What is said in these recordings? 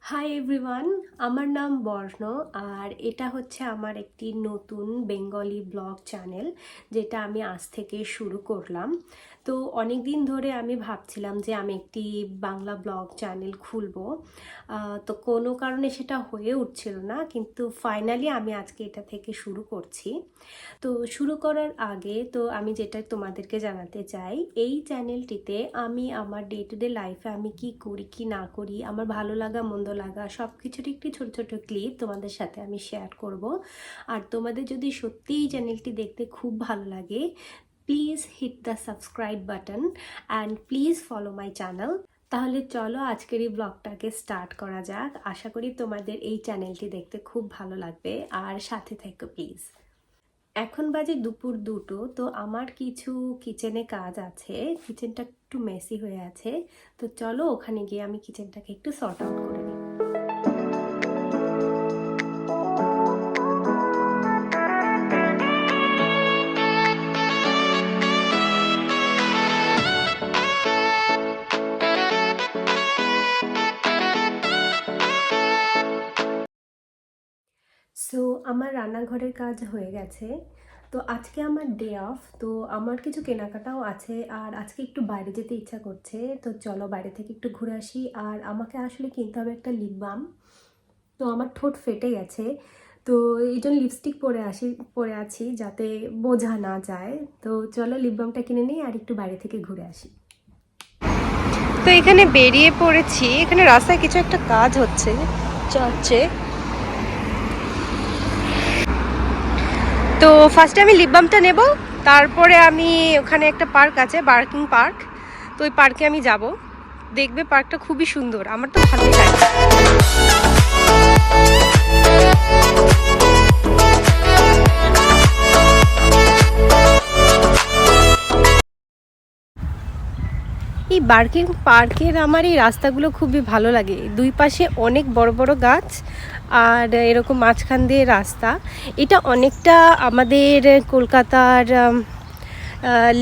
Hi everyone, আমার নাম বর্ণ। আর এটা হচ্ছে আমার একটি নতুন বেঙ্গলি ব্লগ চ্যানেল, যেটা আমি আজ থেকে শুরু করলাম। তো অনেক দিন ধরে আমি ভাবছিলাম যে আমি একটি বাংলা ব্লগ চ্যানেল খুলবো, তো কোনো কারণে সেটা হয়ে উঠছিল না, কিন্তু ফাইনালি আমি আজকে এটা থেকে শুরু করছি। তো শুরু করার আগে তো আমি যেটা তোমাদেরকে জানাতে চাই, এই চ্যানেলটিতে আমি আমার ডে টু ডে লাইফে আমি কি করি কি না করি, আমার ভালো লাগা মন্দ লাগা সব কিছুর একটি ছোট ছোট ক্লিপ তোমাদের সাথে আমি শেয়ার করব। আর তোমাদের যদি সত্যি এই চ্যানেলটি দেখতে খুব ভালো লাগে, please hit the subscribe button and please follow my channel. তাহলে চলো আজকের এই ব্লগটাকে স্টার্ট করা যাক। আশা করি তোমাদের এই চ্যানেলটি দেখতে খুব ভালো লাগবে, আর সাথে থেকো প্লিজ। এখন বাজে দুপুর 2টো। তো আমার কিছু কিচেনে কাজ আছে, কিচেনটা একটু মেসি হয়ে আছে। তো চলো ওখানে গিয়ে আমি কিচেনটাকে একটু সর্ট আউট করে নিই। সো আমার রান্নাঘরের কাজ হয়ে গেছে। তো আজকে আমার ডে অফ, তো আমার কিছু কেনাকাটাও আছে, আর আজকে একটু বাইরে যেতে ইচ্ছা করছে। তো চলো বাইরে থেকে একটু ঘুরে আসি। আর আমাকে আসলে কিনতে হবে একটা লিপ বাম। তো আমার ঠোঁট ফেটে গেছে, তো এই জন্য লিপস্টিক পরে আছি যাতে বোঝা না যায়। তো চলো লিপ বামটা কিনে নিই আর একটু বাইরে থেকে ঘুরে আসি। তো এখানে বেরিয়ে পড়েছি। এখানে রাস্তায় কিছু একটা কাজ হচ্ছে চলছে। তো ফার্স্টে আমি লিপ বামটা নেব, তারপরে আমি ওখানে একটা পার্ক আছে, বার্কিং পার্ক। তো ওই পার্কে আমি যাব। দেখবে পার্কটা খুবই সুন্দর, আমার তো ভালোই লাগে। এই বার্কিং পার্কের আমার এই রাস্তাগুলো খুবই ভালো লাগে। দুই পাশে অনেক বড় বড় গাছ, আর এরকম মাঝখান দিয়ে রাস্তা। এটা অনেকটা আমাদের কলকাতার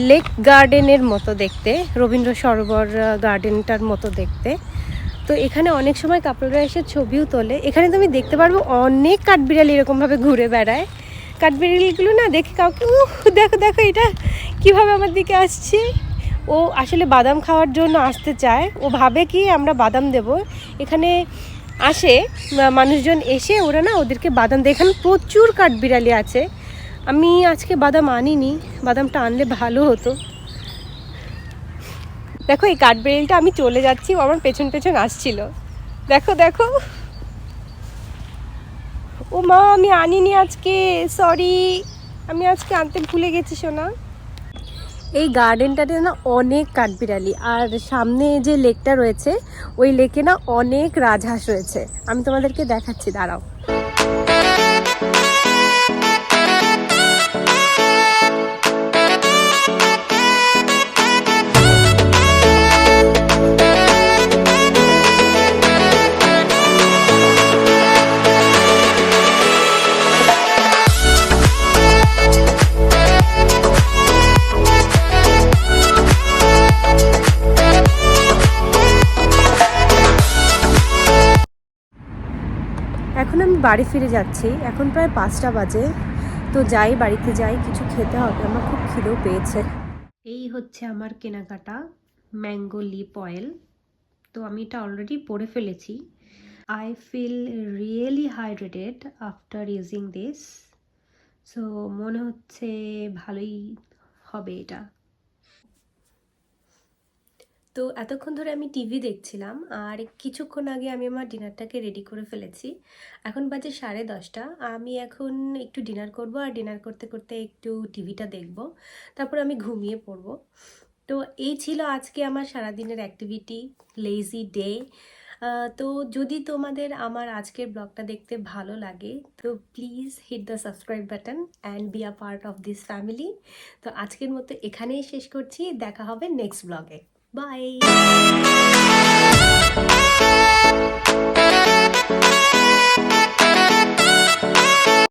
লেক গার্ডেনের মতো দেখতে, রবীন্দ্র সরোবর গার্ডেনটার মতো দেখতে। তো এখানে অনেক সময় কাপড়রা এসে ছবিও তোলে। এখানে তুমি দেখতে পারবো অনেক কাঠবিড়ালি এরকমভাবে ঘুরে বেড়ায়। কাঠবিড়ালিগুলো না দেখে কাউকে দেখো দেখো এটা কিভাবে আমার দিকে আসছে। ও আসলে বাদাম খাওয়ার জন্য আসতে চায়। ও ভাবে কি আমরা বাদাম দেব। এখানে আসে মানুষজন, এসে ওরা না ওদেরকে বাদাম দেয়। এখানে প্রচুর কাঠবিড়ালি আছে। আমি আজকে বাদাম আনিনি, বাদামটা আনলে ভালো হতো। দেখো এই কাঠবিড়ালিটা, আমি চলে যাচ্ছি, ও আমার পেছন পেছন আসছিল। দেখো দেখো। ও মা, আমি আনিনি আজকে, সরি, আমি আজকে আনতে ভুলে গেছি সোনা। এই গার্ডেনটাতে না অনেক কাঠবিড়ালি, আর সামনে যে লেকটা রয়েছে ওই লেকে না অনেক রাজহাঁস রয়েছে। আমি তোমাদেরকে দেখাচ্ছি, দাঁড়াও। এখন আমি বাড়ি ফিরে যাচ্ছি, এখন প্রায় 5টা বাজে। তো যাই, বাড়িতে যাই, কিছু খেতে হবে, আমার খুব খিদেও পেয়েছে। এই হচ্ছে আমার কেনাকাটা, ম্যাঙ্গো লিপ অয়েল। তো আমি এটা অলরেডি পরে ফেলেছি। I feel really hydrated after using this. So মনে হচ্ছে ভালোই হবে এটা। তো এতক্ষণ ধরে আমি টিভি দেখছিলাম, আর কিছুক্ষণ আগে আমি আমার ডিনারটাকে রেডি করে ফেলেছি। এখন বাজে 10:30। আমি এখন একটু ডিনার করব, আর ডিনার করতে করতে একটু টিভিটা দেখব, তারপর আমি ঘুমিয়ে পড়ব। তো এই ছিল আজকে আমার সারাদিনের অ্যাক্টিভিটি, লেজি ডে। তো যদি তোমাদের আমার আজকের ব্লগটা দেখতে ভালো লাগে, তো please hit the subscribe button and be a part of this family. তো আজকের মতো এখানেই শেষ করছি, দেখা হবে নেক্সট ব্লগে। Bye.